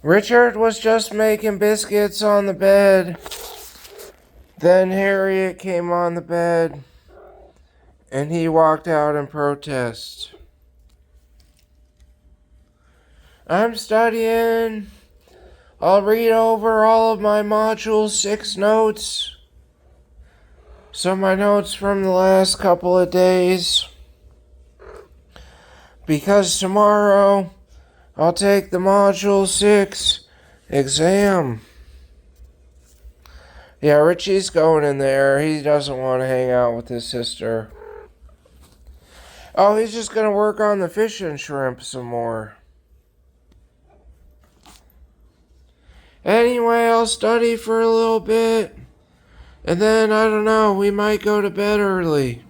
Richard was just making biscuits on the bed. Then Harriet came on the bed, and he walked out in protest. I'm studying. I'll read over all of my Module 6 notes. So my notes from the last couple of days. Because tomorrow I'll take the Module 6 exam. Yeah, Richie's going in there. He doesn't want to hang out with his sister. Oh, he's just going to work on the fish and shrimp some more. Anyway, I'll study for a little bit. And then, I don't know, we might go to bed early.